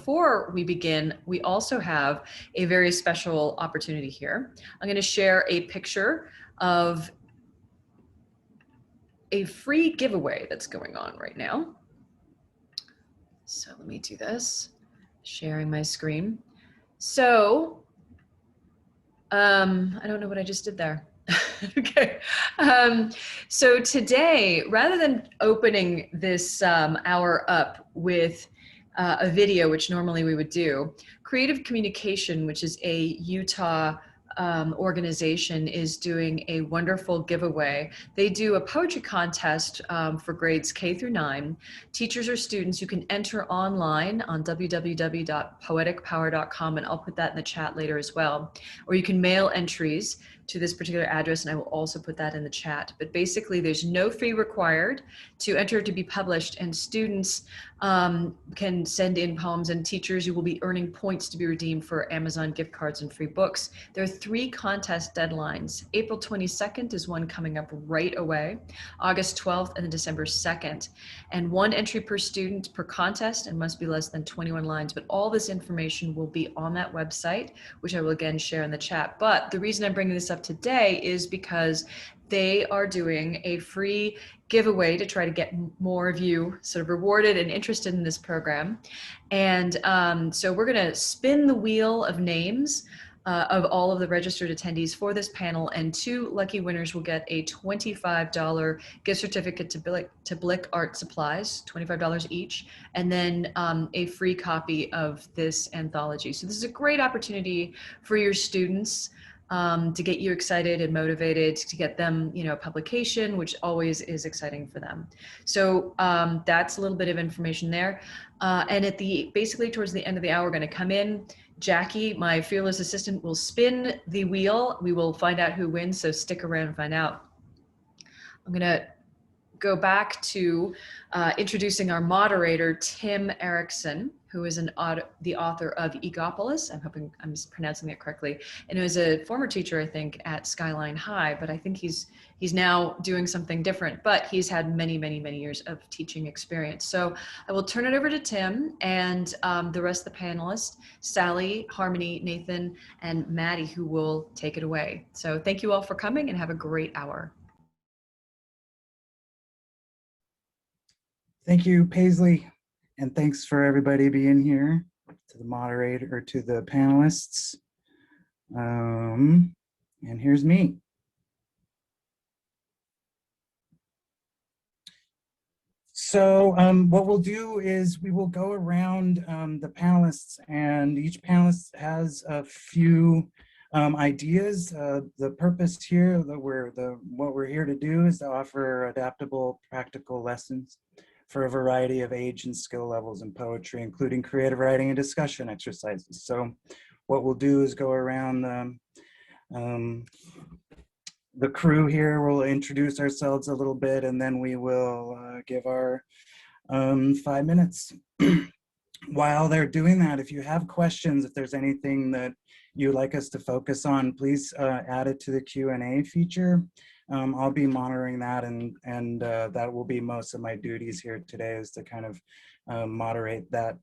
before we begin, we also have a very special opportunity here. I'm going to share a picture of a free giveaway that's going on right now. So let me do this, sharing my screen. So, I don't know what I just did there. Okay. So today, rather than opening this hour up with a video, which normally we would do, Creative Communication, which is a Utah organization, is doing a wonderful giveaway. They do a poetry contest for grades K through 9. Teachers or students, you can enter online on www.poeticpower.com, and I'll put that in the chat later as well. Or you can mail entries to this particular address, and I will also put that in the chat. But basically, there's no fee required to enter to be published, and students can send in poems, and teachers, you will be earning points to be redeemed for Amazon gift cards and free books. There are 3 contest deadlines. April 22nd is one coming up right away, August 12th, and then December 2nd. And 1 entry per student per contest, and must be less than 21 lines. But all this information will be on that website, which I will again share in the chat. But the reason I'm bringing this up today is because they are doing a free giveaway to try to get more of you sort of rewarded and interested in this program. And so we're going to spin the wheel of names of all of the registered attendees for this panel, and 2 lucky winners will get a $25 gift certificate to Blick Art Supplies, $25 each, and then a free copy of this anthology. So this is a great opportunity for your students to get you excited and motivated, to get them, you know, a publication, which always is exciting for them. So that's a little bit of information there. And at basically towards the end of the hour, we're going to come in. Jackie, my fearless assistant, will spin the wheel. We will find out who wins, so stick around and find out. I'm going to go back to introducing our moderator, Tim Erickson, who is the author of Egopolis. I'm hoping I'm pronouncing that correctly. And who is a former teacher, I think, at Skyline High, but I think he's now doing something different, but he's had many, many, many years of teaching experience. So I will turn it over to Tim and the rest of the panelists, Sally, Harmony, Nathan, and Matty, who will take it away. So thank you all for coming, and have a great hour. Thank you, Paisley, and thanks for everybody being here, to the moderator, to the panelists. And here's me. So what we'll do is we will go around the panelists, and each panelist has a few ideas. The purpose here, what we're here to do is to offer adaptable, practical lessons for a variety of age and skill levels in poetry, including creative writing and discussion exercises. So what we'll do is go around the crew here. We'll introduce ourselves a little bit, and then we will give our 5 minutes. While they're doing that, if you have questions, if there's anything that you'd like us to focus on, please add it to the Q&A feature. I'll be monitoring that, and that will be most of my duties here today, is to kind of moderate that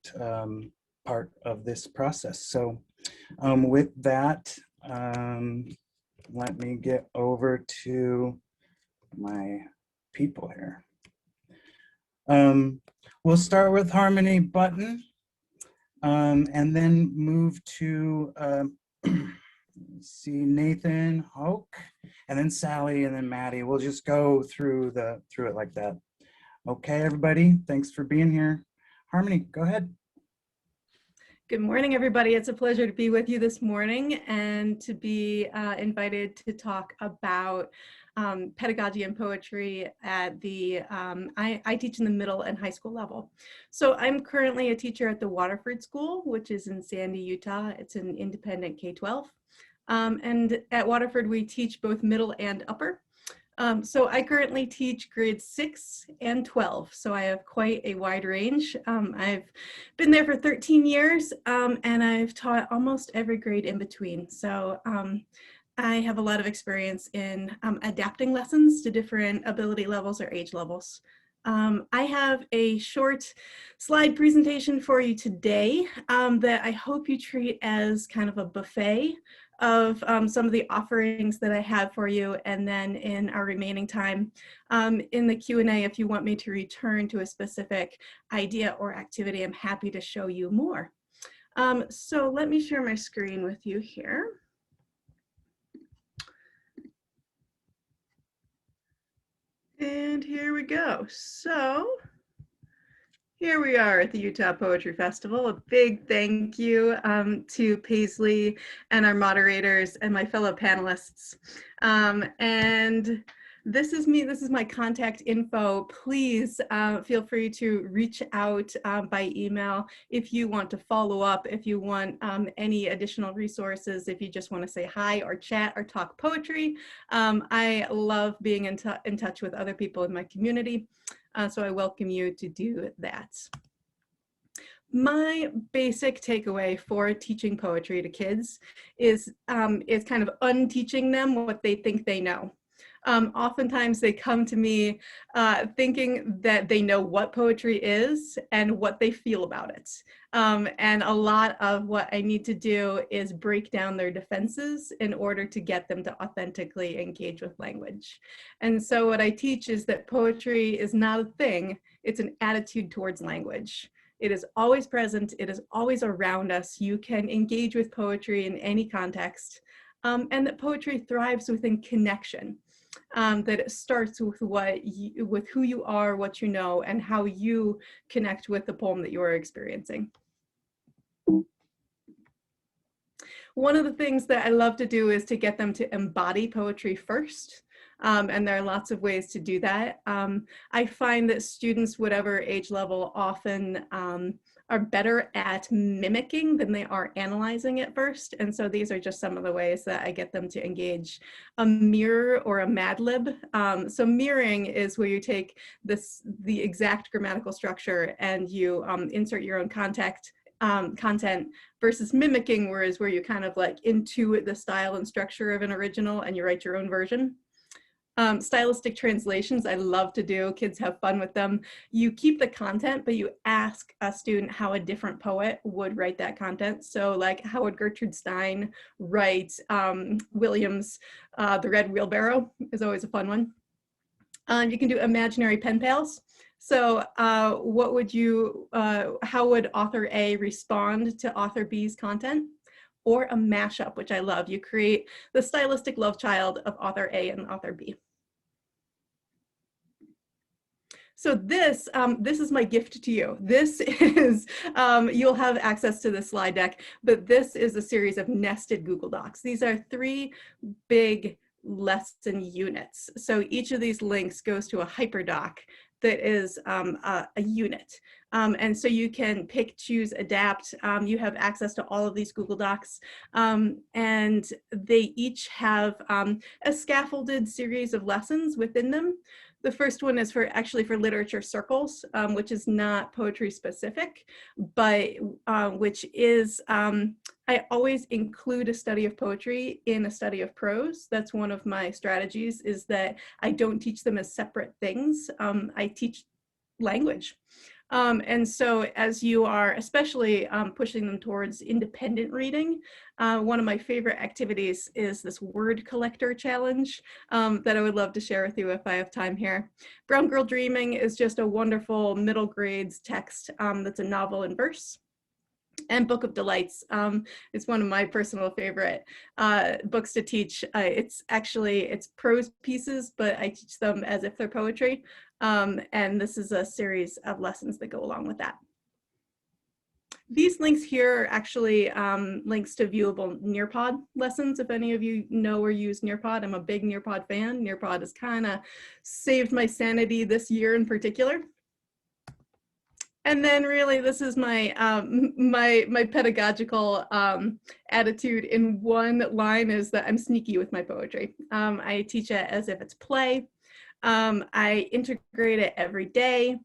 part of this process. So with that, let me get over to my people here. We'll start with Harmony Button, and then move to see, Nathan, Hauke, and then Sally, and then Matty. We'll just go through it like that. Okay, everybody, thanks for being here. Harmony, go ahead. Good morning, everybody. It's a pleasure to be with you this morning and to be invited to talk about pedagogy and poetry at the, I teach in the middle and high school level. So I'm currently a teacher at the Waterford School, which is in Sandy, Utah. It's an independent K-12. And at Waterford, we teach both middle and upper. So I currently teach grades 6 and 12. So I have quite a wide range. I've been there for 13 years, and I've taught almost every grade in between. So I have a lot of experience in adapting lessons to different ability levels or age levels. I have a short slide presentation for you today that I hope you treat as kind of a buffet of some of the offerings that I have for you. And then in our remaining time in the Q&A, if you want me to return to a specific idea or activity, I'm happy to show you more. So let me share my screen with you here. And here we go. So here we are at the Utah Poetry Festival. A big thank you to Paisley and our moderators and my fellow panelists. And this is me, this is my contact info. Please feel free to reach out by email if you want to follow up, if you want any additional resources, if you just want to say hi or chat or talk poetry. I love being in touch with other people in my community. So I welcome you to do that. My basic takeaway for teaching poetry to kids is kind of unteaching them what they think they know. Oftentimes they come to me thinking that they know what poetry is and what they feel about it. And a lot of what I need to do is break down their defenses in order to get them to authentically engage with language. And so what I teach is that poetry is not a thing, it's an attitude towards language. It is always present, it is always around us. You can engage with poetry in any context, and that poetry thrives within connection. That it starts with with who you are, what you know, and how you connect with the poem that you are experiencing. One of the things that I love to do is to get them to embody poetry first. And there are lots of ways to do that. I find that students, whatever age level, often are better at mimicking than they are analyzing at first. And so these are just some of the ways that I get them to engage. A mirror or a Mad Lib. So mirroring is where you take the exact grammatical structure and you insert your own content, versus mimicking, whereas where you kind of like intuit the style and structure of an original and you write your own version. Stylistic translations, I love to do. Kids have fun with them. You keep the content, but you ask a student how a different poet would write that content. So like, how would Gertrude Stein write Williams' The Red Wheelbarrow is always a fun one. You can do imaginary pen pals. So how would author A respond to author B's content? Or a mashup, which I love. You create the stylistic love child of author A and author B. So this is my gift to you. This is, you'll have access to the slide deck, but this is a series of nested Google Docs. These are 3 big lesson units. So each of these links goes to a hyperdoc that is a unit. And so you can pick, choose, adapt. You have access to all of these Google Docs. And they each have a scaffolded series of lessons within them. The first one is actually for literature circles, which is not poetry specific, but which is, I always include a study of poetry in a study of prose. That's one of my strategies, is that I don't teach them as separate things. I teach language. And so as you are especially pushing them towards independent reading, one of my favorite activities is this word collector challenge that I would love to share with you if I have time here. Brown Girl Dreaming is just a wonderful middle grades text that's a novel in verse. And Book of Delights is one of my personal favorite books to teach. It's prose pieces, but I teach them as if they're poetry. And this is a series of lessons that go along with that. These links here are actually links to viewable Nearpod lessons. If any of you know or use Nearpod, I'm a big Nearpod fan. Nearpod has kind of saved my sanity this year in particular. And then really, this is my my pedagogical attitude in one line, is that I'm sneaky with my poetry. I teach it as if it's play. I integrate it every day.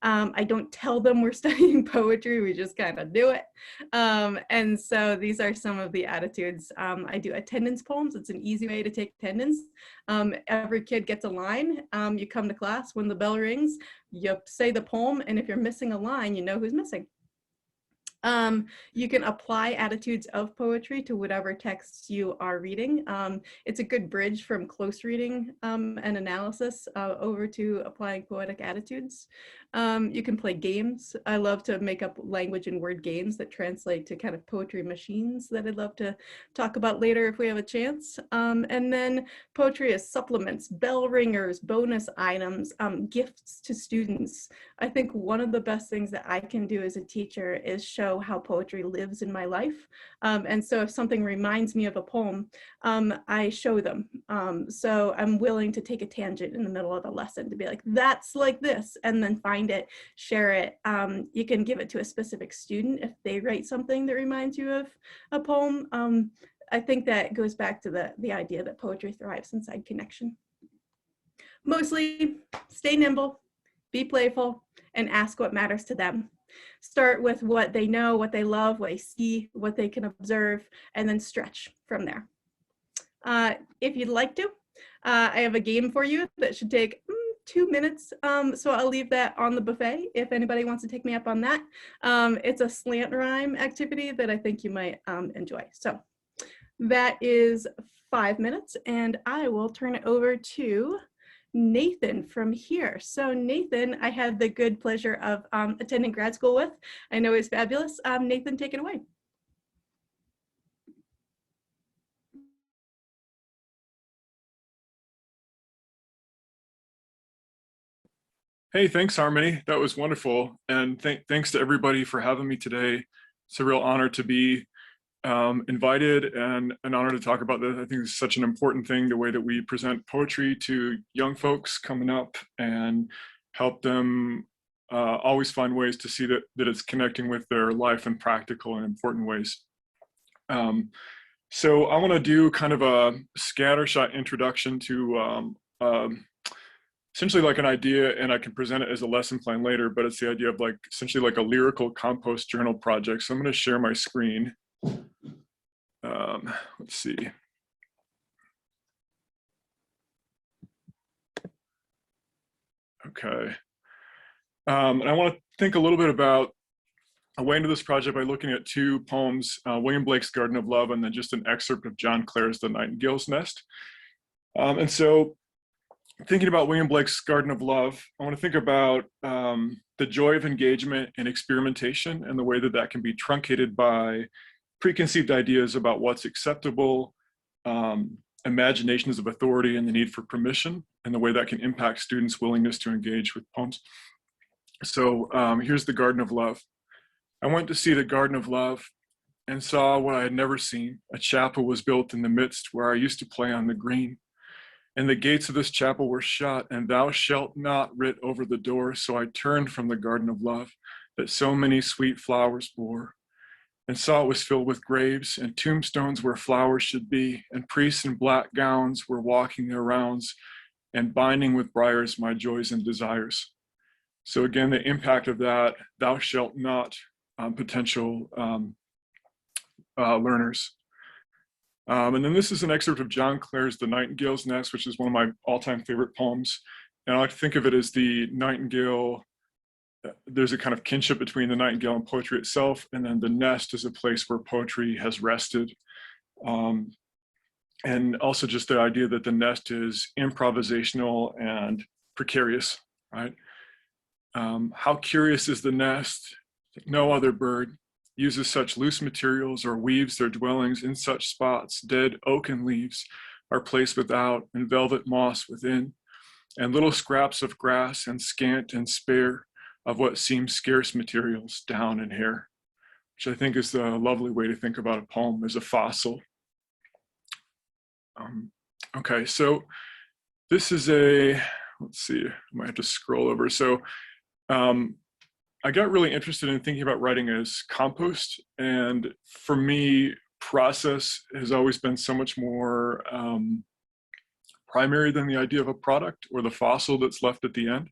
I don't tell them we're studying poetry, we just kind of do it. And so these are some of the attitudes. I do attendance poems. It's an easy way to take attendance. Every kid gets a line. You come to class, when the bell rings, you say the poem, and if you're missing a line, you know who's missing. You can apply attitudes of poetry to whatever texts you are reading. It's a good bridge from close reading and analysis over to applying poetic attitudes. You can play games. I love to make up language and word games that translate to kind of poetry machines that I'd love to talk about later if we have a chance. And then poetry as supplements, bell ringers, bonus items, gifts to students. I think one of the best things that I can do as a teacher is show how poetry lives in my life. And so if something reminds me of a poem, I show them. So I'm willing to take a tangent in the middle of a lesson to be like, that's like this, and then find it, share it. You can give it to a specific student if they write something that reminds you of a poem. I think that goes back to the idea that poetry thrives inside connection. Mostly stay nimble, be playful, and ask what matters to them. Start with what they know, what they love, what they see, what they can observe, and then stretch from there. If you'd like to, I have a game for you that should take 2 minutes. So I'll leave that on the buffet if anybody wants to take me up on that. It's a slant rhyme activity that I think you might enjoy. So that is 5 minutes, and I will turn it over to Nathan from here. So Nathan, I had the good pleasure of attending grad school with. I know he's fabulous. Nathan, take it away. Hey, thanks, Harmony. That was wonderful. And thanks to everybody for having me today. It's a real honor to be invited and an honor to talk about this. I think it's such an important thing, the way that we present poetry to young folks coming up and help them always find ways to see that it's connecting with their life in practical and important ways. So I want to do kind of a scattershot introduction to essentially like an idea, and I can present it as a lesson plan later, but it's the idea of like essentially like a lyrical compost journal project. So I'm going to share my screen. Let's see. Okay. And I want to think a little bit about a way into this project by looking at 2 poems, William Blake's Garden of Love, and then just an excerpt of John Clare's The Nightingale's Nest. And so thinking about William Blake's Garden of Love, I want to think about the joy of engagement and experimentation and the way that that can be truncated by preconceived ideas about what's acceptable, imaginations of authority and the need for permission, and the way that can impact students' willingness to engage with poems. So here's the Garden of Love. I went to see the Garden of Love and saw what I had never seen. A chapel was built in the midst where I used to play on the green. And the gates of this chapel were shut, and thou shalt not writ over the door. So I turned from the Garden of Love that so many sweet flowers bore, and saw it was filled with graves and tombstones where flowers should be, and priests in black gowns were walking their rounds and binding with briars my joys and desires. So again, the impact of that, thou shalt not, potential learners. And then this is an excerpt of John Clare's The Nightingale's Nest, which is one of my all-time favorite poems. And I like to think of it as the nightingale. There's a kind of kinship between the nightingale and poetry itself, and then the nest is a place where poetry has rested. And also just the idea that the nest is improvisational and precarious, right? How curious is the nest? No other bird uses such loose materials or weaves their dwellings in such spots. Dead oaken leaves are placed without and velvet moss within, and little scraps of grass and scant and spare of what seems scarce materials, down and hair, which I think is the lovely way to think about a poem as a fossil. Okay, so this is a, let's see, I might have to scroll over. So I got really interested in thinking about writing as compost, and for me, process has always been so much more primary than the idea of a product or the fossil that's left at the end.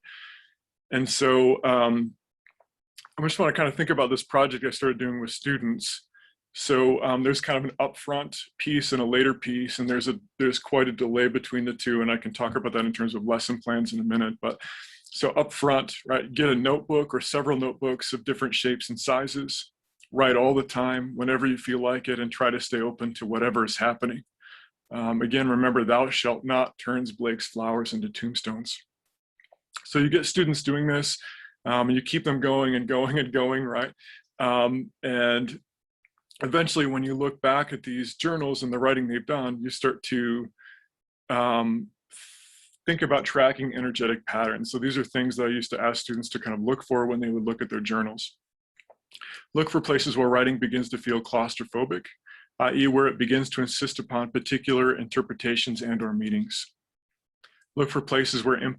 And so I just want to kind of think about this project I started doing with students. So there's kind of an upfront piece and a later piece, and there's quite a delay between the two, and I can talk about that in terms of lesson plans in a minute. But so upfront, right, get a notebook or several notebooks of different shapes and sizes, write all the time, whenever you feel like it, and try to stay open to whatever is happening. Again, remember, thou shalt not turns Blake's flowers into tombstones. So you get students doing this, and you keep them going and going and going, right? And eventually, when you look back at these journals and the writing they've done, you start to think about tracking energetic patterns. So these are things that I used to ask students to kind of look for when they would look at their journals. Look for places where writing begins to feel claustrophobic, i.e. where it begins to insist upon particular interpretations and/or meanings. Look for places where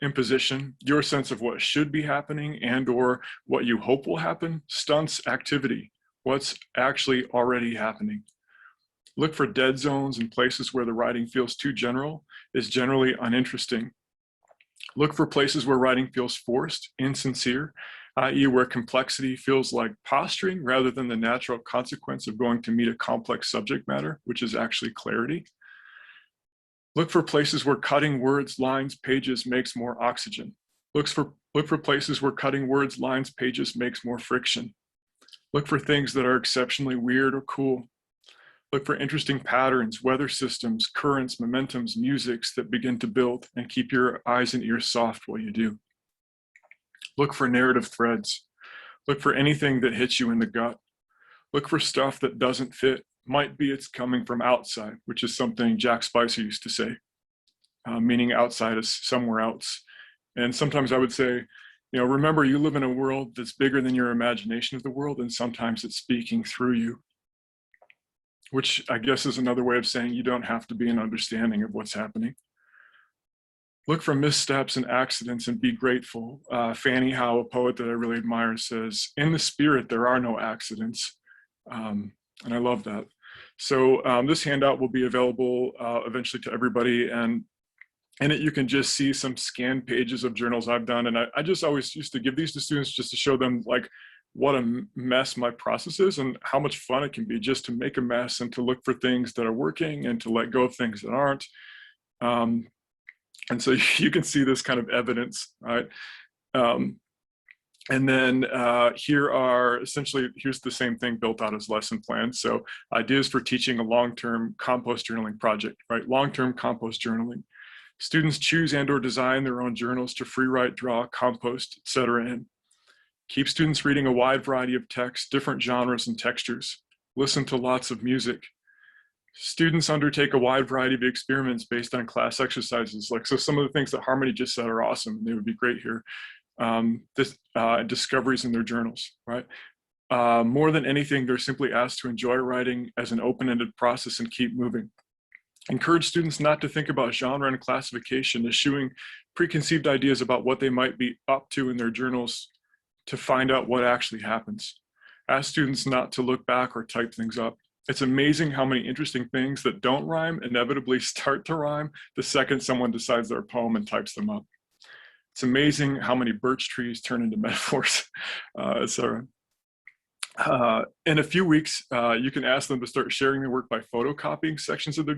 imposition, your sense of what should be happening and/or what you hope will happen, stunts activity, what's actually already happening. Look for dead zones and places where the writing feels too general, is generally uninteresting. Look for places where writing feels forced, insincere, i.e. where complexity feels like posturing rather than the natural consequence of going to meet a complex subject matter, which is actually clarity. Look for places where cutting words, lines, pages makes more oxygen. Look for places where cutting words, lines, pages makes more friction. Look for things that are exceptionally weird or cool. Look for interesting patterns, weather systems, currents, momentums, musics that begin to build, and keep your eyes and ears soft while you do. Look for narrative threads. Look for anything that hits you in the gut. Look for stuff that doesn't fit. Might be it's coming from outside, which is something Jack Spicer used to say, meaning outside is somewhere else. And sometimes I would say, remember, you live in a world that's bigger than your imagination of the world, and sometimes it's speaking through you, which I guess is another way of saying you don't have to be an understanding of what's happening. Look for missteps and accidents and be grateful. Fanny Howe, a poet that I really admire, says, in the spirit, there are no accidents. And I love that. So this handout will be available eventually to everybody. And in it, you can just see some scanned pages of journals I've done. And I just always used to give these to students just to show them like what a mess my process is and how much fun it can be just to make a mess and to look for things that are working and to let go of things that aren't. And so you can see this kind of evidence, right? And then here's the same thing built out as lesson plans. So ideas for teaching a long-term compost journaling project, right? Long-term compost journaling. Students choose and/or design their own journals to free write, draw, compost, etc. And keep students reading a wide variety of texts, different genres and textures. Listen to lots of music. Students undertake a wide variety of experiments based on class exercises. So some of the things that Harmony just said are awesome. They would be great here. Discoveries in their journals, right? More than anything, they're simply asked to enjoy writing as an open-ended process and keep moving. Encourage students not to think about genre and classification, eschewing preconceived ideas about what they might be up to in their journals to find out what actually happens. Ask students not to look back or type things up. It's amazing how many interesting things that don't rhyme inevitably start to rhyme the second someone decides their poem and types them up. It's amazing how many birch trees turn into metaphors, etc. In a few weeks, you can ask them to start sharing their work by photocopying sections of their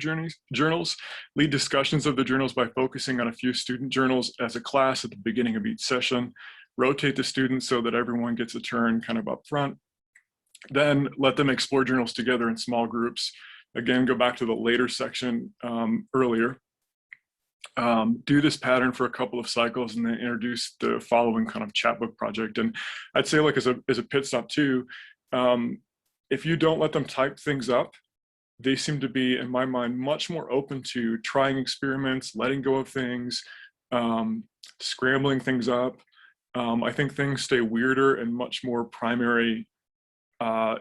journals, lead discussions of the journals by focusing on a few student journals as a class at the beginning of each session, rotate the students so that everyone gets a turn kind of up front, then let them explore journals together in small groups. Again, go back to the later section earlier. Do this pattern for a couple of cycles and then introduce the following kind of chapbook project. And I'd say like as a pit stop too, if you don't let them type things up, they seem to be, in my mind, much more open to trying experiments, letting go of things, scrambling things up. I think things stay weirder and much more primary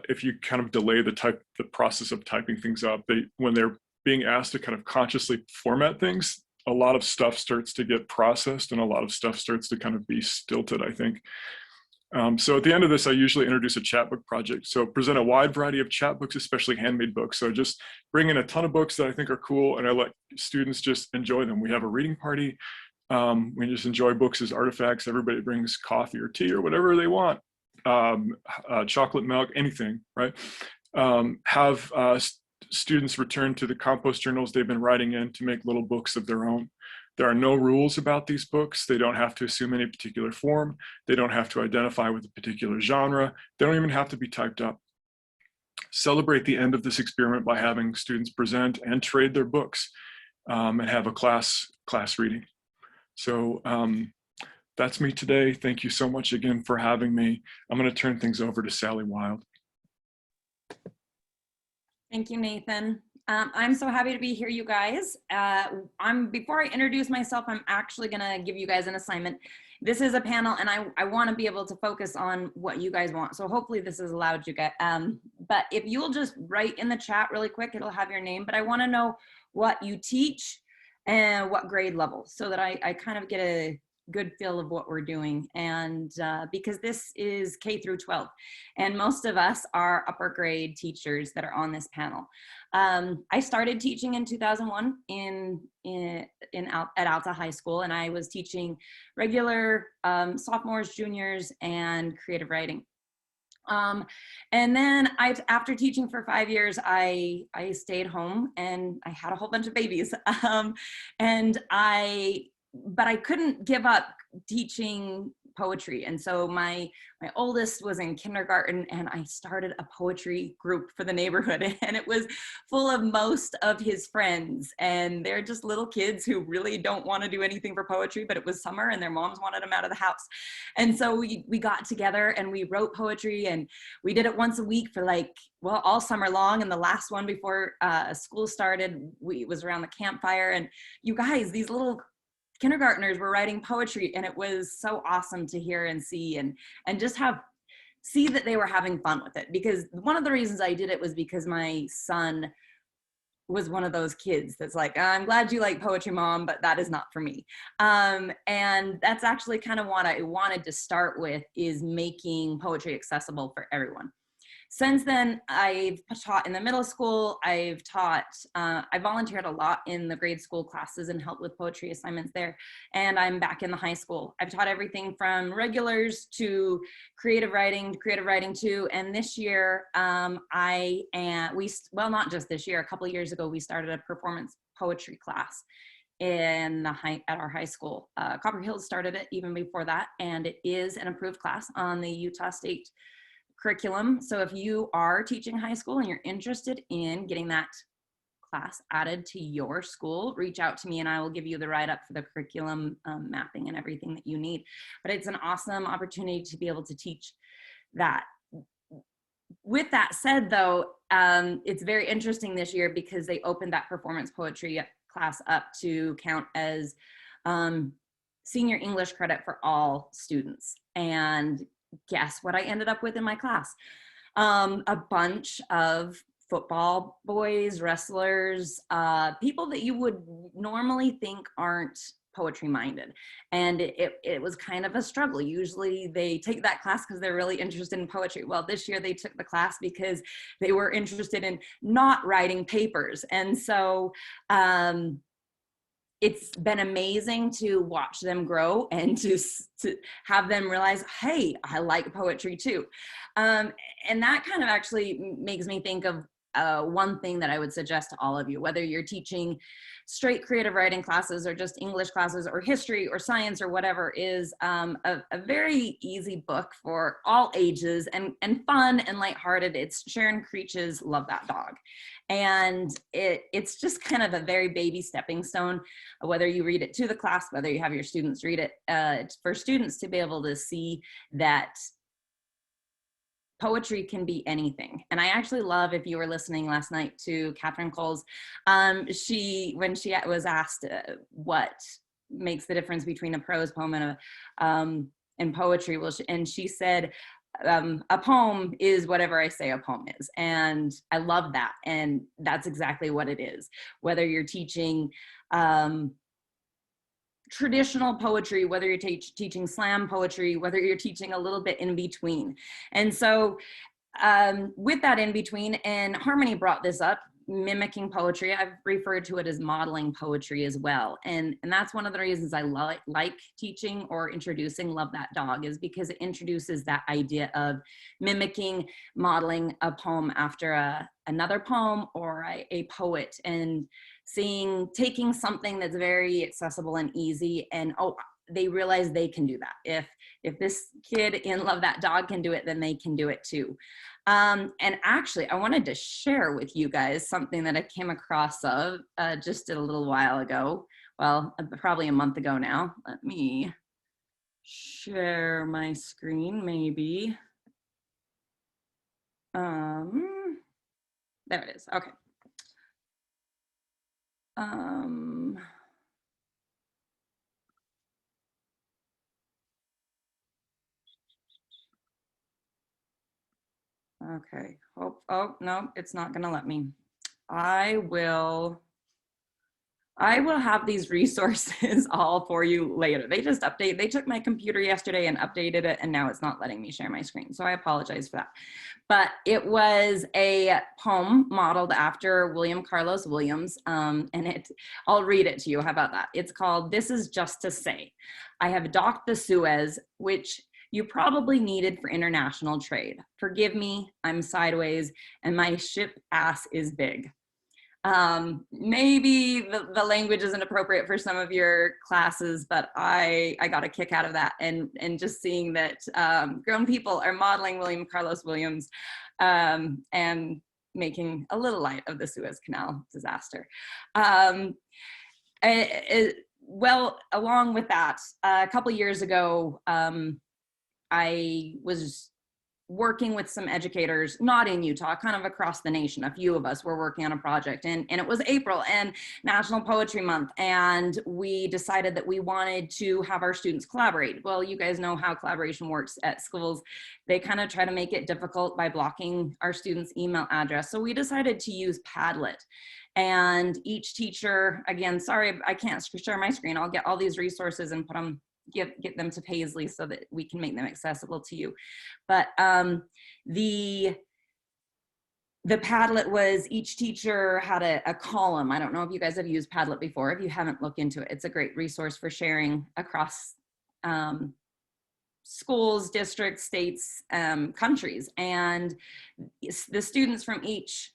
if you kind of delay the process of typing things up. When they're being asked to kind of consciously format things, a lot of stuff starts to get processed and a lot of stuff starts to kind of be stilted, I think. So at the end of this, I usually introduce a chapbook project. So present a wide variety of chapbooks, especially handmade books. So just bring in a ton of books that I think are cool and I let students just enjoy them. We have a reading party. We just enjoy books as artifacts. Everybody brings coffee or tea or whatever they want, chocolate milk, anything, right? Have students return to the compost journals they've been writing in to make little books of their own. There are no rules about these books. They don't have to assume any particular form. They don't have to identify with a particular genre. They don't even have to be typed up. Celebrate the end of this experiment by having students present and trade their books, and have a class reading. So that's me today. Thank you so much again for having me. I'm going to turn things over to Sally Wilde. Thank you, Nathan. I'm so happy to be here, you guys. Before I introduce myself, I'm actually gonna give you guys an assignment. This is a panel, and I wanna be able to focus on what you guys want. So hopefully this has allowed you guys, but if you'll just write in the chat really quick, it'll have your name, but I wanna know what you teach and what grade level, so that I kind of get a good feel of what we're doing. And because this is K through 12, and most of us are upper grade teachers that are on this panel. I started teaching in 2001 at Alta High School, and I was teaching regular sophomores, juniors, and creative writing. And then after teaching for 5 years, I stayed home, and I had a whole bunch of babies. But I couldn't give up teaching poetry. And so my oldest was in kindergarten, and I started a poetry group for the neighborhood, and it was full of most of his friends, and they're just little kids who really don't want to do anything for poetry, but it was summer and their moms wanted them out of the house. And so we got together and we wrote poetry, and we did it once a week for all summer long. And the last one before school started, it was around the campfire, and you guys, these little kindergartners were writing poetry, and it was so awesome to hear and see, and just see that they were having fun with it. Because one of the reasons I did it was because my son was one of those kids that's like, I'm glad you like poetry, Mom, but that is not for me. And that's actually kind of what I wanted to start with, is making poetry accessible for everyone. Since then, I've taught in the middle school. I volunteered a lot in the grade school classes and helped with poetry assignments there. And I'm back in the high school. I've taught everything from regulars to creative writing too. And this year, not just this year, a couple of years ago, we started a performance poetry class at our high school. Copper Hills started it even before that, and it is an approved class on the Utah State curriculum. So if you are teaching high school and you're interested in getting that class added to your school, reach out to me and I will give you the write-up for the curriculum mapping and everything that you need. But it's an awesome opportunity to be able to teach that. With that said, though, it's very interesting this year because they opened that performance poetry class up to count as senior English credit for all students. And guess what I ended up with in my class? A bunch of football boys, wrestlers, people that you would normally think aren't poetry minded. And it was kind of a struggle. Usually they take that class because they're really interested in poetry. Well, this year they took the class because they were interested in not writing papers. And so it's been amazing to watch them grow and to have them realize, hey, I like poetry too. And that kind of actually makes me think of one thing that I would suggest to all of you, whether you're teaching straight creative writing classes or just English classes or history or science or whatever, is a very easy book for all ages and fun and lighthearted. It's Sharon Creech's Love That Dog. And it's just kind of a very baby stepping stone, whether you read it to the class, whether you have your students read it, it's for students to be able to see that poetry can be anything. And I actually love, if you were listening last night to Catherine Cole's, when she was asked what makes the difference between a prose poem and poetry, and she said, a poem is whatever I say a poem is. And I love that. And that's exactly what it is. Whether you're teaching traditional poetry, whether you're teaching slam poetry, whether you're teaching a little bit in between. And so with that in between, and Harmony brought this up, mimicking poetry. I've referred to it as modeling poetry as well. And that's one of the reasons I like teaching or introducing Love That Dog, is because it introduces that idea of mimicking, modeling a poem after another poem or a poet, and taking something that's very accessible and easy, and they realize they can do that. If this kid in Love That Dog can do it, then they can do it too. And actually, I wanted to share with you guys something that I came across just a little while ago. Well, probably a month ago now. Let me share my screen, maybe. There it is. Okay. Okay. Oh, no, it's not going to let me. I will have these resources all for you later. They took my computer yesterday and updated it, and now it's not letting me share my screen. So I apologize for that. But it was a poem modeled after William Carlos Williams. And I'll read it to you. How about that? It's called "This Is Just to Say. I have docked the Suez, which you probably needed for international trade. Forgive me, I'm sideways, and my ship ass is big." Maybe the language isn't appropriate for some of your classes, but I got a kick out of that, and just seeing that grown people are modeling William Carlos Williams and making a little light of the Suez Canal disaster. Well, along with that, a couple years ago, I was working with some educators, not in Utah, kind of across the nation. A few of us were working on a project, and it was April and National Poetry Month, and we decided that we wanted to have our students collaborate. Well, you guys know how collaboration works at schools. They kind of try to make it difficult by blocking our students' email address. So we decided to use Padlet. And each teacher, again, sorry, I can't share my screen. I'll get all these resources and put them, get them to Paisley so that we can make them accessible to you. But the Padlet was, each teacher had a column. I don't know if you guys have used Padlet before. If you haven't, looked into it. It's a great resource for sharing across schools, districts, states, countries. And the students from each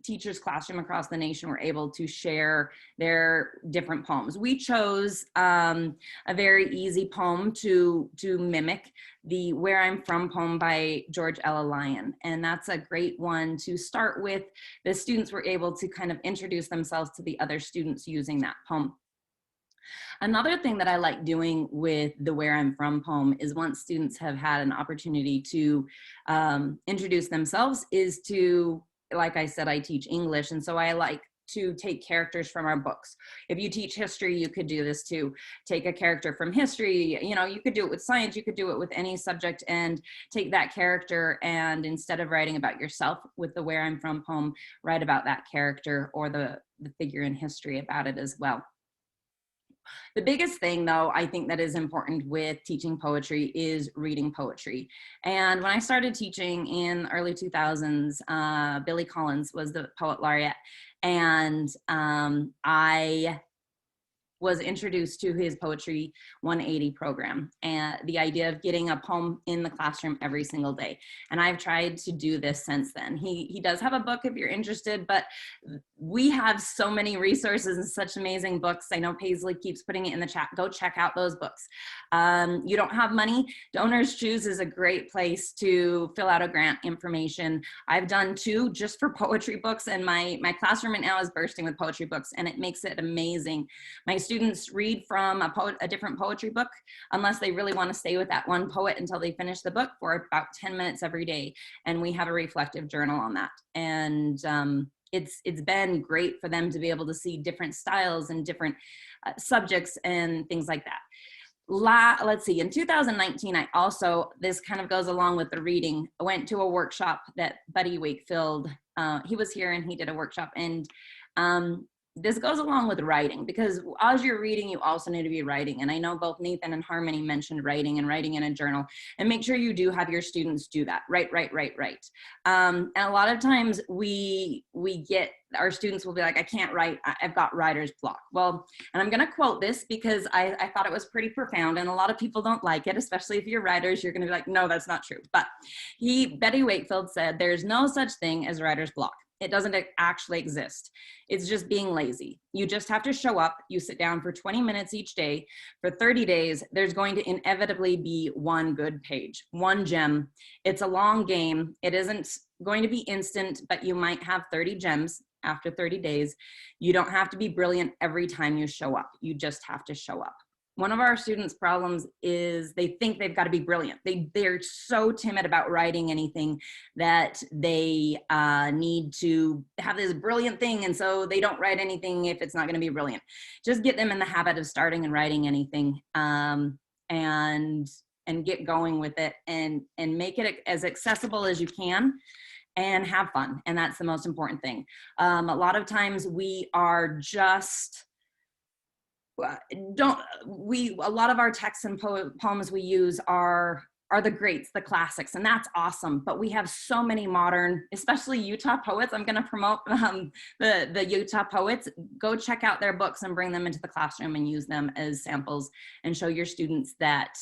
teacher's classroom across the nation were able to share their different poems. We chose a very easy poem to mimic, the "Where I'm From" poem by George Ella Lyon. And that's a great one to start with. The students were able to kind of introduce themselves to the other students using that poem. Another thing that I like doing with the "Where I'm From" poem is, once students have had an opportunity to introduce themselves, is to, like I said, I teach English, and so I like to take characters from our books. If you teach history, you could do this too. Take a character from history. You know, you could do it with science, you could do it with any subject, and take that character, and instead of writing about yourself with the "Where I'm From" poem, write about that character or the figure in history about it as well. The biggest thing, though, I think that is important with teaching poetry is reading poetry. And when I started teaching in the early 2000s, Billy Collins was the Poet Laureate, and I was introduced to his Poetry 180 program, and the idea of getting a poem in the classroom every single day. And I've tried to do this since then. He does have a book if you're interested, but we have so many resources and such amazing books. I know Paisley keeps putting it in the chat. Go check out those books. You don't have money? Donors Choose is a great place to fill out a grant information. I've done 2 just for poetry books, and my classroom right now is bursting with poetry books, and it makes it amazing. My students read from a different poetry book, unless they really want to stay with that one poet until they finish the book, for about 10 minutes every day. And we have a reflective journal on that. And it's been great for them to be able to see different styles and different subjects and things like that. Let's see, in 2019, I also, this kind of goes along with the reading, I went to a workshop that Buddy Wakefield, he was here and he did a workshop, and this goes along with writing, because as you're reading, you also need to be writing. And I know both Nathan and Harmony mentioned writing and writing in a journal, and make sure you do have your students do that. Write. And a lot of times we get, our students will be like, I can't write, I've got writer's block. Well, and I'm gonna quote this because I thought it was pretty profound, and a lot of people don't like it, especially if you're writers, you're gonna be like, no, that's not true. But Betty Wakefield said, there's no such thing as writer's block. It doesn't actually exist. It's just being lazy. You just have to show up. You sit down for 20 minutes each day. For 30 days, there's going to inevitably be one good page, one gem. It's a long game. It isn't going to be instant, but you might have 30 gems after 30 days. You don't have to be brilliant every time you show up. You just have to show up. One of our students' problems is they think they've got to be brilliant. They're so timid about writing anything that they need to have this brilliant thing, and so they don't write anything if it's not going to be brilliant. Just get them in the habit of starting and writing anything, and get going with it, and make it as accessible as you can, and have fun. And that's the most important thing. A lot of times we are just a lot of our texts and poems we use are the greats, the classics, and that's awesome. But we have so many modern, especially Utah poets. I'm going to promote the Utah poets. Go check out their books and bring them into the classroom and use them as samples, and show your students that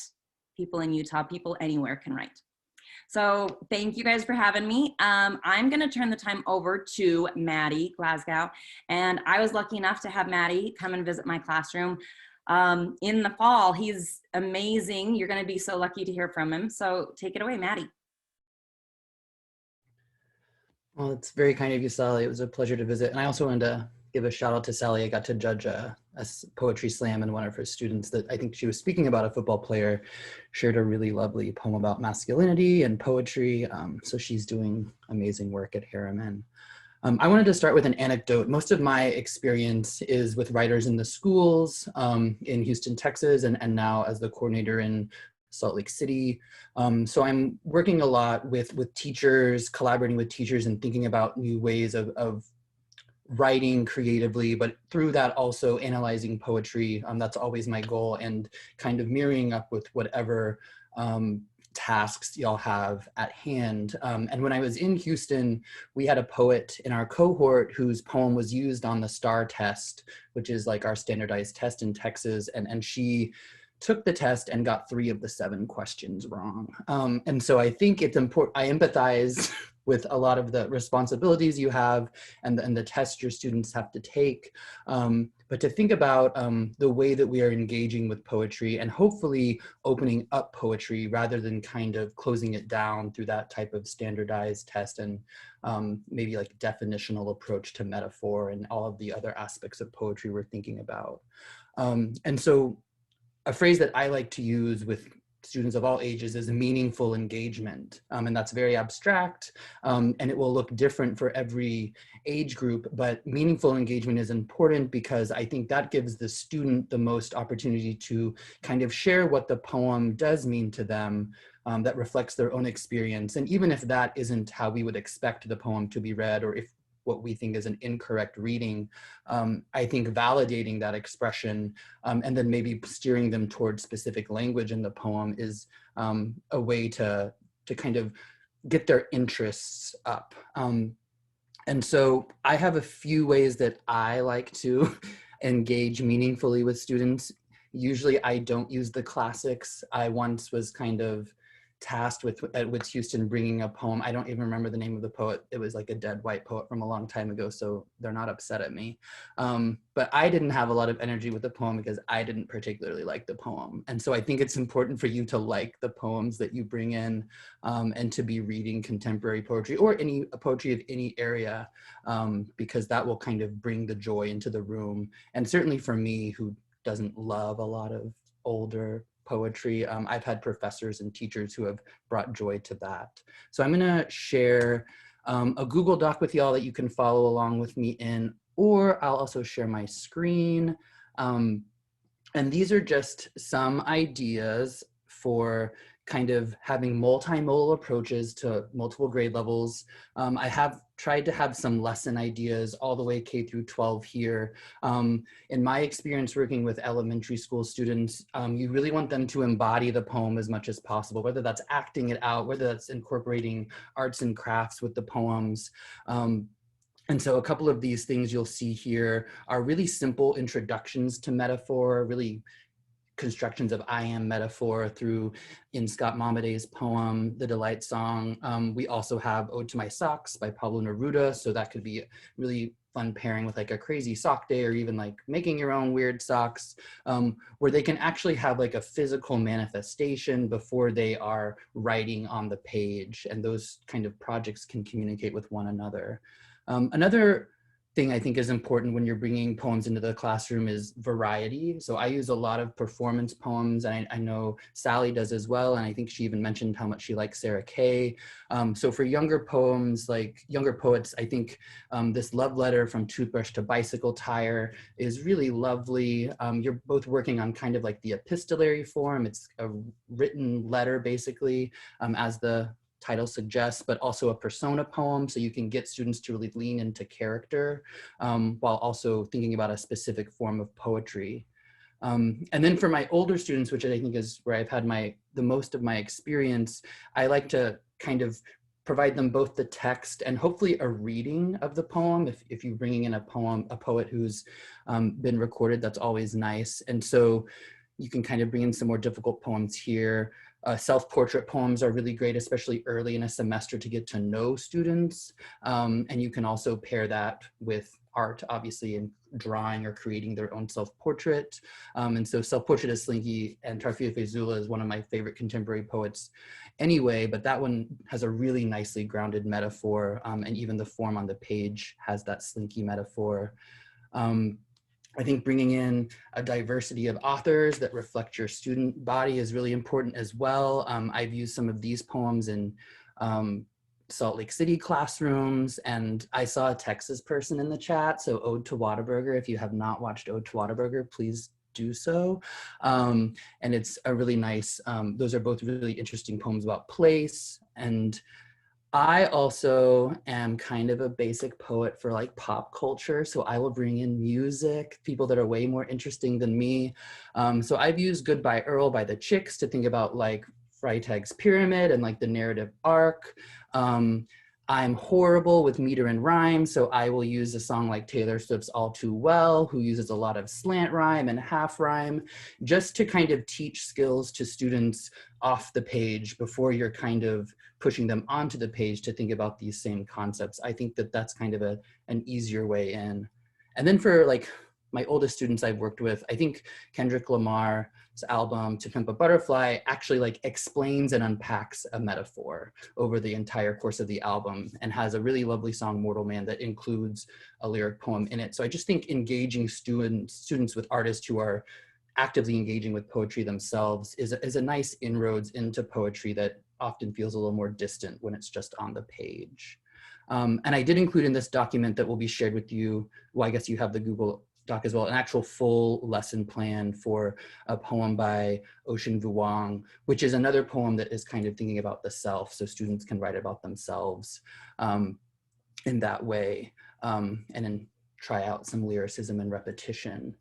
people in Utah, people anywhere can write. So thank you guys for having me. I'm gonna turn the time over to Matty, Glasgow. And I was lucky enough to have Matty come and visit my classroom in the fall. He's amazing. You're gonna be so lucky to hear from him. So take it away, Matty. Well, it's very kind of you, Sally. It was a pleasure to visit. And I also wanted to give a shout out to Sally. I got to judge a poetry slam, and one of her students, that I think she was speaking about a football player, shared a really lovely poem about masculinity and poetry. So she's doing amazing work at Harriman. I wanted to start with an anecdote. Most of my experience is with writers in the schools in Houston, Texas, and now as the coordinator in Salt Lake City. So I'm working a lot with teachers, collaborating with teachers, and thinking about new ways of writing creatively, but through that also analyzing poetry. That's always my goal, and kind of mirroring up with whatever tasks y'all have at hand. And when I was in Houston, we had a poet in our cohort whose poem was used on the STAR test, which is like our standardized test in Texas. And she took the test and got 3 of the 7 questions wrong. And so I think it's important, I empathize with a lot of the responsibilities you have and the tests your students have to take. But to think about the way that we are engaging with poetry, and hopefully opening up poetry rather than kind of closing it down through that type of standardized test, and maybe like definitional approach to metaphor and all of the other aspects of poetry we're thinking about. And so a phrase that I like to use with students of all ages is meaningful engagement. And that's very abstract, and it will look different for every age group, but meaningful engagement is important because I think that gives the student the most opportunity to kind of share what the poem does mean to them, that reflects their own experience. And even if that isn't how we would expect the poem to be read, or if what we think is an incorrect reading, I think validating that expression and then maybe steering them towards specific language in the poem is a way to kind of get their interests up. And so I have a few ways that I like to engage meaningfully with students. Usually I don't use the classics. I once was kind of tasked with Houston bringing a poem. I don't even remember the name of the poet. It was like a dead white poet from a long time ago, so they're not upset at me. But I didn't have a lot of energy with the poem because I didn't particularly like the poem. And so I think it's important for you to like the poems that you bring in, and to be reading contemporary poetry or any poetry of any area, because that will kind of bring the joy into the room. And certainly for me, who doesn't love a lot of older poetry, I've had professors and teachers who have brought joy to that. So I'm gonna share a Google Doc with y'all that you can follow along with me in, or I'll also share my screen. And these are just some ideas for kind of having multimodal approaches to multiple grade levels. I have tried to have some lesson ideas all the way K through 12 here. In my experience working with elementary school students, you really want them to embody the poem as much as possible, whether that's acting it out, whether that's incorporating arts and crafts with the poems. And so a couple of these things you'll see here are really simple introductions to metaphor, really constructions of I am metaphor through in Scott Momaday's poem, The Delight Song. We also have Ode to My Socks by Pablo Neruda. So that could be a really fun pairing with like a crazy sock day, or even like making your own weird socks, where they can actually have like a physical manifestation before they are writing on the page. And those kind of projects can communicate with one another. Another thing I think is important when you're bringing poems into the classroom is variety. So I use a lot of performance poems, and I know Sally does as well. And I think she even mentioned how much she likes Sarah Kay. So for younger poems, like younger poets, I think this love letter from toothbrush to bicycle tire is really lovely. You're both working on kind of like the epistolary form. It's a written letter basically, as the title suggests, but also a persona poem, so you can get students to really lean into character while also thinking about a specific form of poetry. And then for my older students, which I think is where I've had the most of my experience, I like to kind of provide them both the text and hopefully a reading of the poem. If you're bringing in a poet who's been recorded, that's always nice. And so you can kind of bring in some more difficult poems here. Self-portrait poems are really great, especially early in a semester, to get to know students. And you can also pair that with art, obviously, in drawing or creating their own self-portrait. And so Self-Portrait is Slinky, and Tarfia Fezullah is one of my favorite contemporary poets anyway, but that one has a really nicely grounded metaphor, and even the form on the page has that Slinky metaphor. I think bringing in a diversity of authors that reflect your student body is really important as well. I've used some of these poems in Salt Lake City classrooms, and I saw a Texas person in the chat, so Ode to Whataburger. If you have not watched Ode to Whataburger, please do so. And it's a really nice, those are both really interesting poems about place. And I also am kind of a basic poet for like pop culture. So I will bring in music, people that are way more interesting than me. So I've used Goodbye Earl by the Chicks to think about like Freytag's Pyramid and like the narrative arc. I'm horrible with meter and rhyme, so I will use a song like Taylor Swift's All Too Well, who uses a lot of slant rhyme and half rhyme, just to kind of teach skills to students off the page before you're kind of pushing them onto the page to think about these same concepts. I think that that's kind of an easier way in. And then for like my oldest students I've worked with, I think Kendrick Lamar's album To Pimp a Butterfly actually like explains and unpacks a metaphor over the entire course of the album, and has a really lovely song, Mortal Man, that includes a lyric poem in it. So I just think engaging students with artists who are actively engaging with poetry themselves is a nice inroads into poetry that often feels a little more distant when it's just on the page. And I did include in this document that will be shared with you, well, I guess you have the Google Doc as well, an actual full lesson plan for a poem by Ocean Vuong, which is another poem that is kind of thinking about the self, so students can write about themselves in that way, and then try out some lyricism and repetition.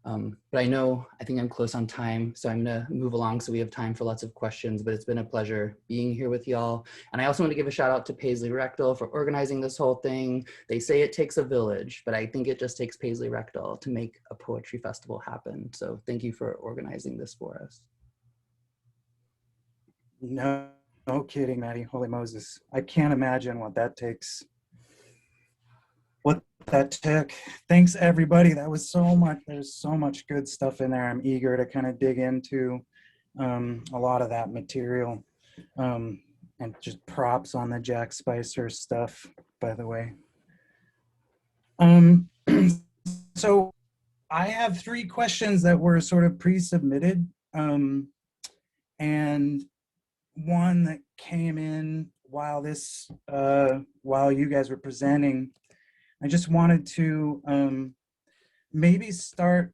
But I think I'm close on time, so I'm gonna move along so we have time for lots of questions, but it's been a pleasure being here with y'all. And I also want to give a shout out to Paisley Rectal for organizing this whole thing. They say it takes a village, but I think it just takes Paisley Rectal to make a poetry festival happen. So thank you for organizing this for us. No kidding, Matty. Holy Moses. I can't imagine what that takes. What that took. Thanks everybody. That was so much. There's so much good stuff in there. I'm eager to kind of dig into a lot of that material. And just props on the Jack Spicer stuff, by the way. So I have 3 questions that were sort of pre-submitted, and one that came in while you guys were presenting. I just wanted to maybe start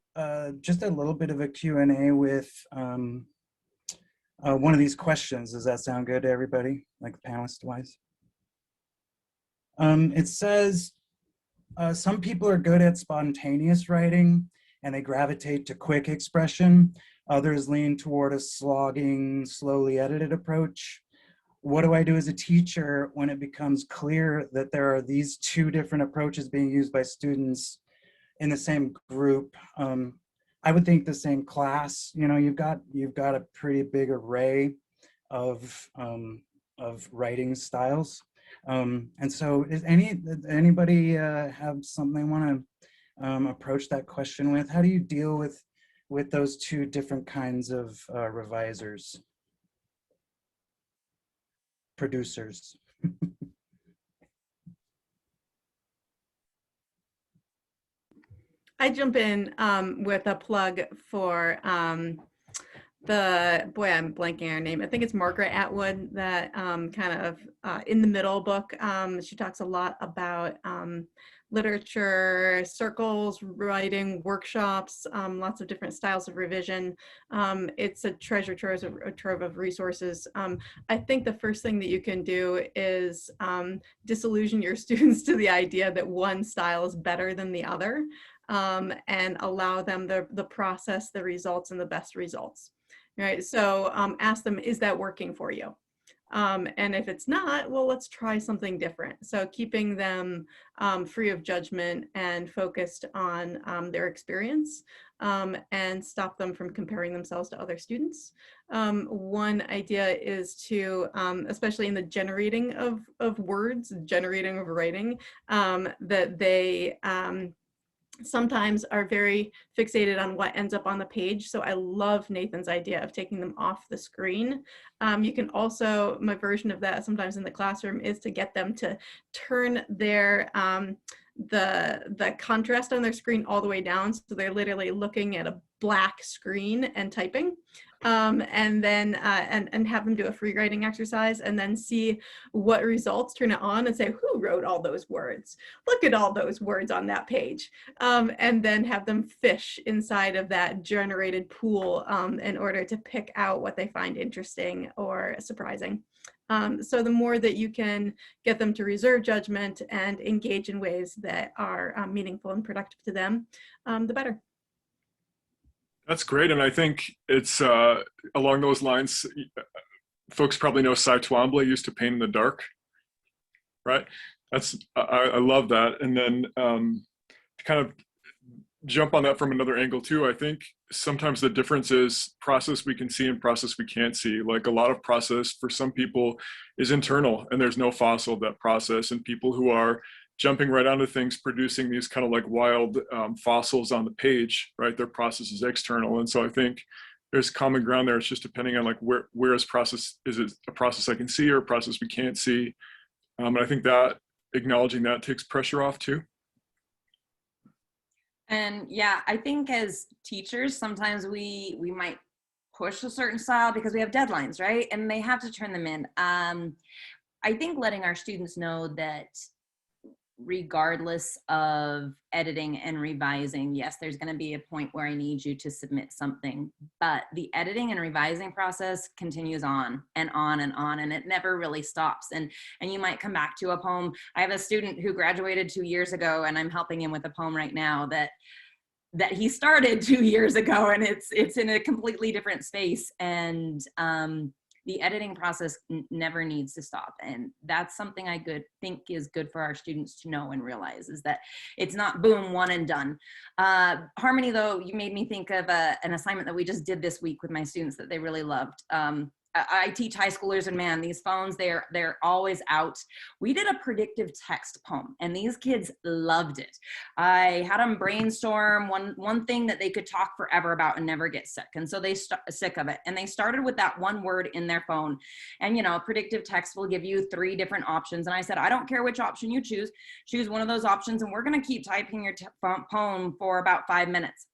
just a little bit of a Q&A with one of these questions. Does that sound good to everybody, like panelist-wise? It says, some people are good at spontaneous writing and they gravitate to quick expression. Others lean toward a slogging, slowly edited approach. What do I do as a teacher when it becomes clear that there are these two different approaches being used by students in the same group? I would think the same class, you know, you've got a pretty big array of writing styles. And so is anybody have something they want to approach that question with? How do you deal with those two different kinds of revisers, producers? I jump in with a plug for I'm blanking her name. I think it's Margaret Atwood, that kind of in the middle book. She talks a lot about literature, circles, writing, workshops, lots of different styles of revision. It's a treasure trove of resources. I think the first thing that you can do is disillusion your students to the idea that one style is better than the other. And allow them the process, the results, and the best results, right? So ask them, is that working for you? And if it's not, well, let's try something different. So keeping them free of judgment and focused on their experience, and stop them from comparing themselves to other students. One idea is to, especially in the generating of words, generating of writing, that they sometimes are very fixated on what ends up on the page. So I love Nathan's idea of taking them off the screen. You can also, my version of that sometimes in the classroom is to get them to turn their, the contrast on their screen all the way down. So they're literally looking at a black screen and typing. And then and have them do a free writing exercise and then see what results, turn it on and say, who wrote all those words? Look at all those words on that page. And then have them fish inside of that generated pool in order to pick out what they find interesting or surprising. So the more that you can get them to reserve judgment and engage in ways that are meaningful and productive to them, the better. That's great. And I think it's along those lines, folks probably know Cy Twombly used to paint in the dark, right? I love that. And then to kind of jump on that from another angle too, I think sometimes the difference is process we can see and process we can't see. Like a lot of process for some people is internal and there's no fossil of that process, and people who are jumping right onto things, producing these kind of like wild fossils on the page, right? Their process is external. And so I think there's common ground there. It's just depending on like where is process, is it a process I can see or a process we can't see? And I think that acknowledging that takes pressure off too. And yeah, I think as teachers, sometimes we might push a certain style because we have deadlines, right? And they have to turn them in. I think letting our students know that regardless of editing and revising, yes, there's going to be a point where I need you to submit something, but the editing and revising process continues on and on and on, and it never really stops. And you might come back to a poem. I have a student who graduated 2 years ago, and I'm helping him with a poem right now that he started 2 years ago, and it's in a completely different space. And the editing process never needs to stop. And that's something I think is good for our students to know and realize, is that it's not boom, one and done. Harmony, though, you made me think of an assignment that we just did this week with my students that they really loved. I teach high schoolers, and man, these phones, they're always out. We did a predictive text poem, and these kids loved it. I had them brainstorm one thing that they could talk forever about and never get sick. And so they sick of it. And they started with that one word in their phone. And you know, predictive text will give you 3 different options. And I said, I don't care which option you choose one of those options. And we're going to keep typing your poem for about 5 minutes.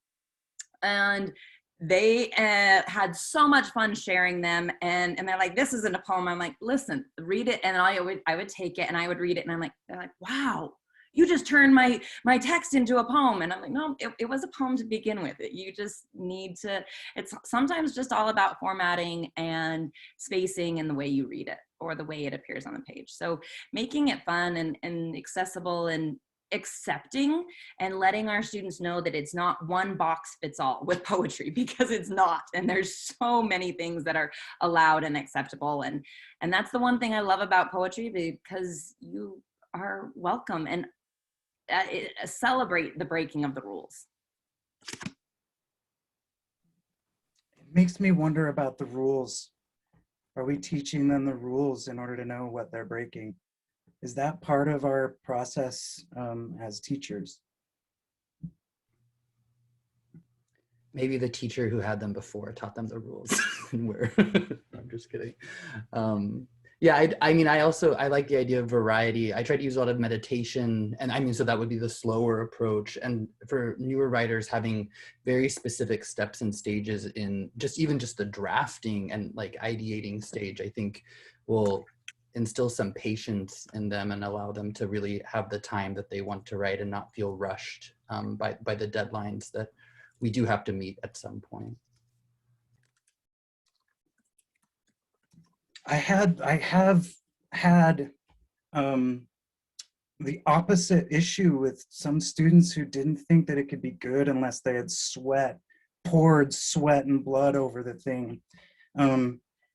And they had so much fun sharing them, and they're like, this isn't a poem. I'm like, listen, read it. And I would take it and I would read it, and they're like, wow, you just turned my text into a poem. And I'm like, no, it was a poem to begin with. You just need to, it's sometimes just all about formatting and spacing and the way you read it or the way it appears on the page. So making it fun and accessible and accepting, and letting our students know that it's not one box fits all with poetry, because it's not. And there's so many things that are allowed and acceptable. And that's the one thing I love about poetry, because you are welcome, and celebrate the breaking of the rules. It makes me wonder about the rules. Are we teaching them the rules in order to know what they're breaking? Is that part of our process as teachers? Maybe the teacher who had them before taught them the rules. And I'm just kidding. Yeah, I mean, I like the idea of variety. I try to use a lot of meditation, and I mean, so that would be the slower approach. And for newer writers, having very specific steps and stages in even just the drafting and like ideating stage, I think will instill some patience in them and allow them to really have the time that they want to write and not feel rushed by the deadlines that we do have to meet at some point. I have had the opposite issue with some students who didn't think that it could be good unless they had poured sweat and blood over the thing.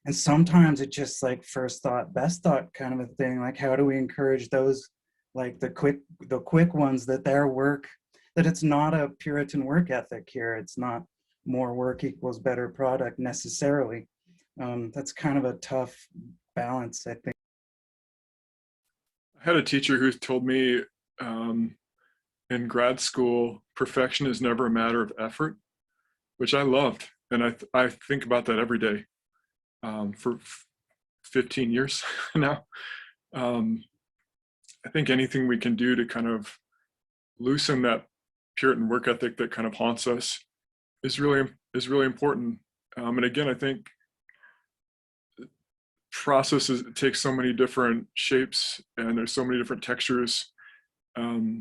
And sometimes it's just like first thought, best thought kind of a thing. Like, how do we encourage those, like the quick ones, that their work, that it's not a Puritan work ethic here. It's not more work equals better product necessarily. That's kind of a tough balance, I think. I had a teacher who told me in grad school, perfection is never a matter of effort, which I loved. And I think about that every day for 15 years now. I think anything we can do to kind of loosen that Puritan work ethic that kind of haunts us is really important. And again, I think processes take so many different shapes and there's so many different textures. I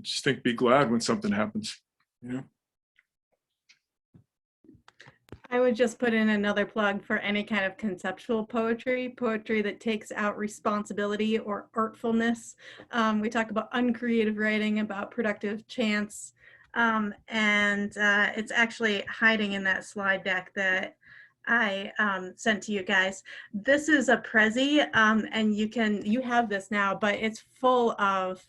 just think be glad when something happens, you know? I would just put in another plug for any kind of conceptual poetry that takes out responsibility or artfulness. We talk about uncreative writing, about productive chance, and it's actually hiding in that slide deck that I sent to you guys. This is a Prezi, and you have this now, but it's full of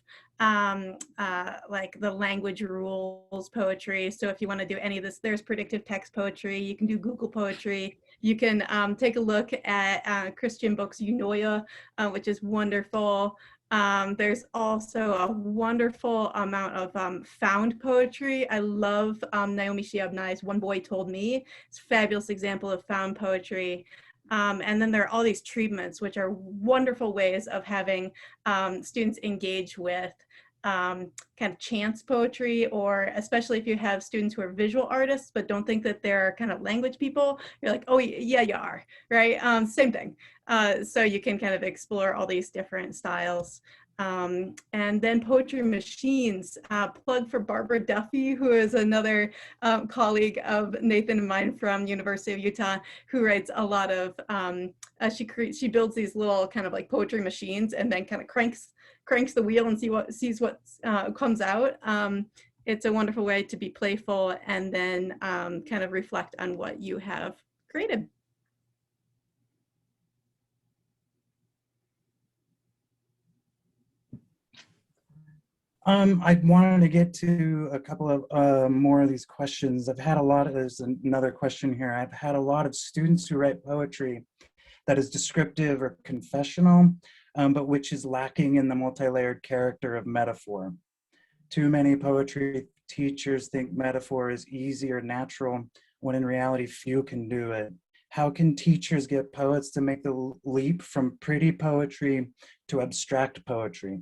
like the language rules poetry. So if you want to do any of this, there's predictive text poetry. You can do Google poetry. You can take a look at Christian Bok's Eunoia, which is wonderful. There's also a wonderful amount of found poetry. I love Naomi Shihab Nye's One Boy Told Me. It's a fabulous example of found poetry. And then there are all these treatments, which are wonderful ways of having students engage with kind of chance poetry, or especially if you have students who are visual artists but don't think that they're kind of language people, you're like, oh yeah, you are, right? Same thing. So you can kind of explore all these different styles. And then Poetry Machines, plug for Barbara Duffy, who is another colleague of Nathan and mine from University of Utah, who writes a lot of, she builds these little kind of like poetry machines and then kind of cranks the wheel and sees what comes out. It's a wonderful way to be playful and then kind of reflect on what you have created. I wanted to get to a couple of more of these questions. There's another question here. I've had a lot of students who write poetry that is descriptive or confessional, but which is lacking in the multi-layered character of metaphor. Too many poetry teachers think metaphor is easy or natural, when in reality few can do it. How can teachers get poets to make the leap from pretty poetry to abstract poetry?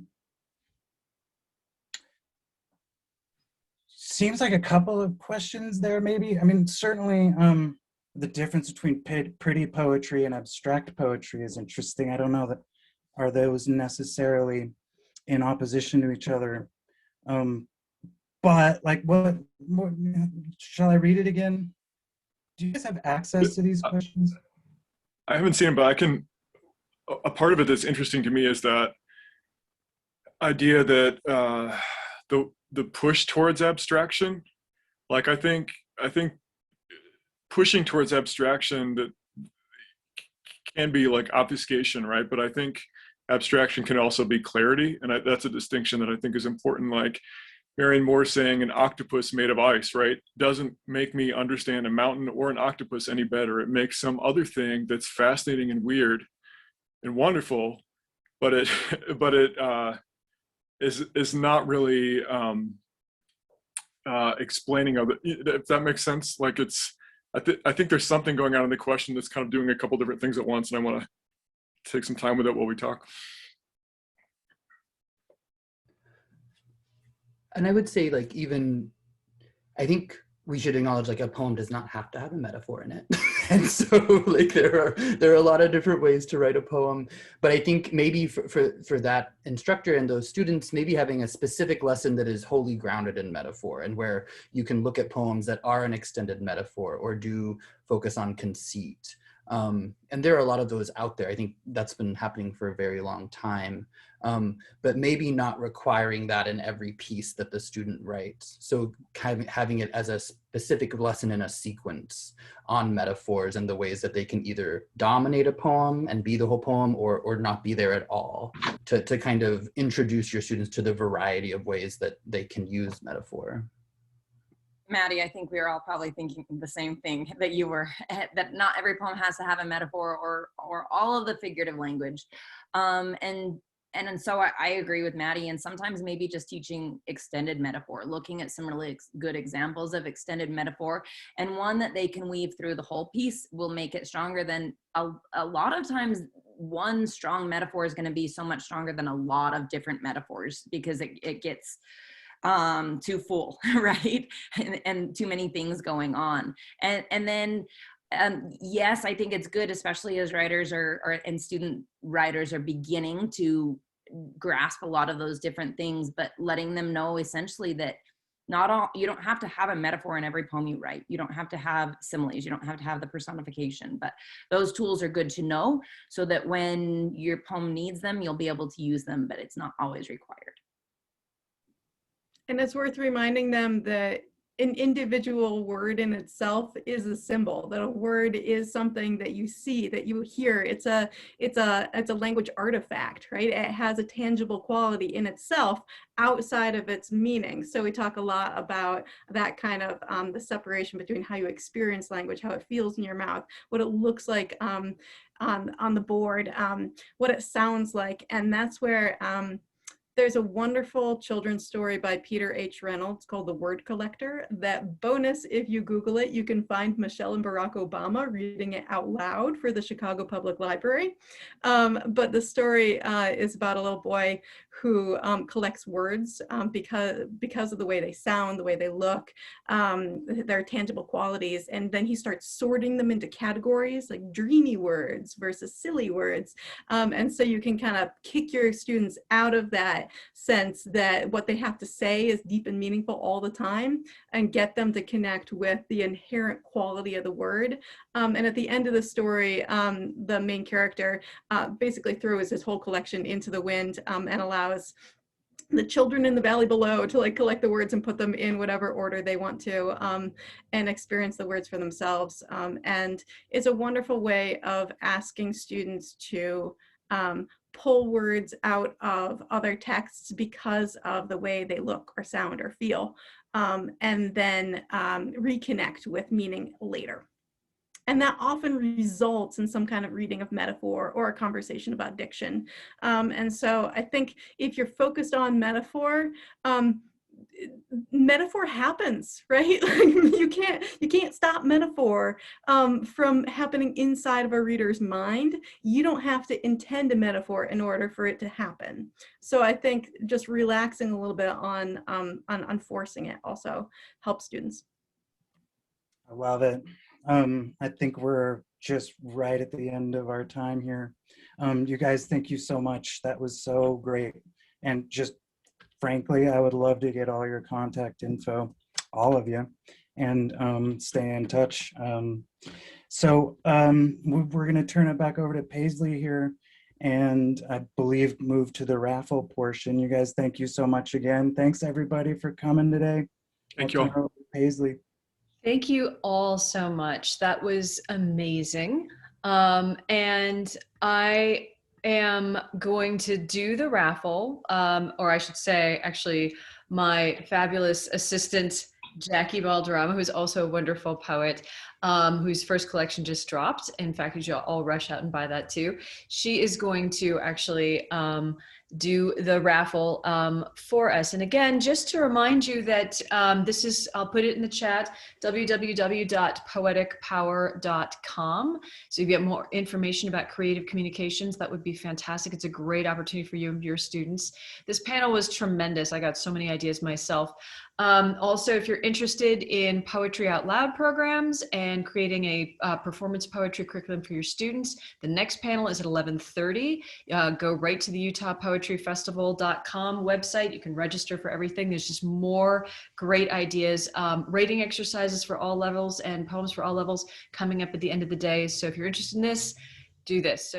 Seems like a couple of questions there, maybe. I mean, certainly the difference between pretty poetry and abstract poetry is interesting. I don't know that are those necessarily in opposition to each other. But like, what shall I read it again? Do you guys have access to these questions? I haven't seen it, but I can. A part of it that's interesting to me is that idea that the push towards abstraction. Like I think pushing towards abstraction that can be like obfuscation, right? But I think abstraction can also be clarity, and that's a distinction that I think is important. Like Marion Moore saying an octopus made of ice, right, doesn't make me understand a mountain or an octopus any better. It makes some other thing that's fascinating and weird and wonderful, but it is not really explaining of it, if that makes sense. Like I think there's something going on in the question that's kind of doing a couple different things at once, and I want to take some time with it while we talk. And I would say, like, even, I think we should acknowledge, like, a poem does not have to have a metaphor in it. And so, like, there are a lot of different ways to write a poem. But I think maybe for that instructor and those students, maybe having a specific lesson that is wholly grounded in metaphor, and where you can look at poems that are an extended metaphor or do focus on conceit. And there are a lot of those out there. I think that's been happening for a very long time. But maybe not requiring that in every piece that the student writes. So kind of having it as a specific lesson in a sequence on metaphors and the ways that they can either dominate a poem and be the whole poem, or not be there at all, to kind of introduce your students to the variety of ways that they can use metaphor. Matty, I think we are all probably thinking the same thing that you were, that not every poem has to have a metaphor or all of the figurative language. And so I agree with Matty, and sometimes maybe just teaching extended metaphor, looking at some really good examples of extended metaphor, and one that they can weave through the whole piece will make it stronger than a lot of times. One strong metaphor is going to be so much stronger than a lot of different metaphors, because it gets too full, right? And too many things going on. And then, yes, I think it's good, especially as writers and student writers are beginning to grasp a lot of those different things, but letting them know essentially that you don't have to have a metaphor in every poem you write. You don't have to have similes. You don't have to have the personification, but those tools are good to know so that when your poem needs them, you'll be able to use them, but it's not always required. And it's worth reminding them that an individual word in itself is a symbol, that a word is something that you see, that you hear. It's a language artifact, right? It has a tangible quality in itself outside of its meaning. So we talk a lot about that kind of the separation between how you experience language, how it feels in your mouth, what it looks like on the board, what it sounds like. And that's where there's a wonderful children's story by Peter H. Reynolds called The Word Collector. That bonus, if you Google it, you can find Michelle and Barack Obama reading it out loud for the Chicago Public Library. But the story is about a little boy who collects words because of the way they sound, the way they look, their tangible qualities. And then he starts sorting them into categories like dreamy words versus silly words. And so you can kind of kick your students out of that sense that what they have to say is deep and meaningful all the time, and get them to connect with the inherent quality of the word. And at the end of the story, the main character basically throws his whole collection into the wind and allows the children in the valley below to like collect the words and put them in whatever order they want to, and experience the words for themselves. And it's a wonderful way of asking students to pull words out of other texts because of the way they look or sound or feel, and then reconnect with meaning later. And that often results in some kind of reading of metaphor or a conversation about diction. And so I think if you're focused on metaphor, metaphor happens, right? you can't stop metaphor from happening inside of a reader's mind. You don't have to intend a metaphor in order for it to happen. So I think just relaxing a little bit on forcing it also helps students. I love it. I think we're just right at the end of our time here. You guys, thank you so much. That was so great. And just frankly, I would love to get all your contact info, all of you, and stay in touch. So we're going to turn it back over to Paisley here, and I believe move to the raffle portion. You guys, thank you so much again. Thanks everybody for coming today. Thank you all. I'll turn it over to Paisley. Thank you all so much. That was amazing. And I am going to do the raffle, or I should say, actually, my fabulous assistant, Jackie Balderrama, who's also a wonderful poet, whose first collection just dropped. In fact, you should all rush out and buy that too. She is going to actually do the raffle for us. And again, just to remind you that this is, I'll put it in the chat, www.poeticpower.com. So you get more information about creative communications. That would be fantastic. It's a great opportunity for you and your students. This panel was tremendous. I got so many ideas myself. Also, if you're interested in Poetry Out Loud programs and creating a performance poetry curriculum for your students, the next panel is at 11:30. Go right to the UtahPoetryFestival.com website. You can register for everything. There's just more great ideas, rating exercises for all levels and poems for all levels coming up at the end of the day. So if you're interested in this, do this. So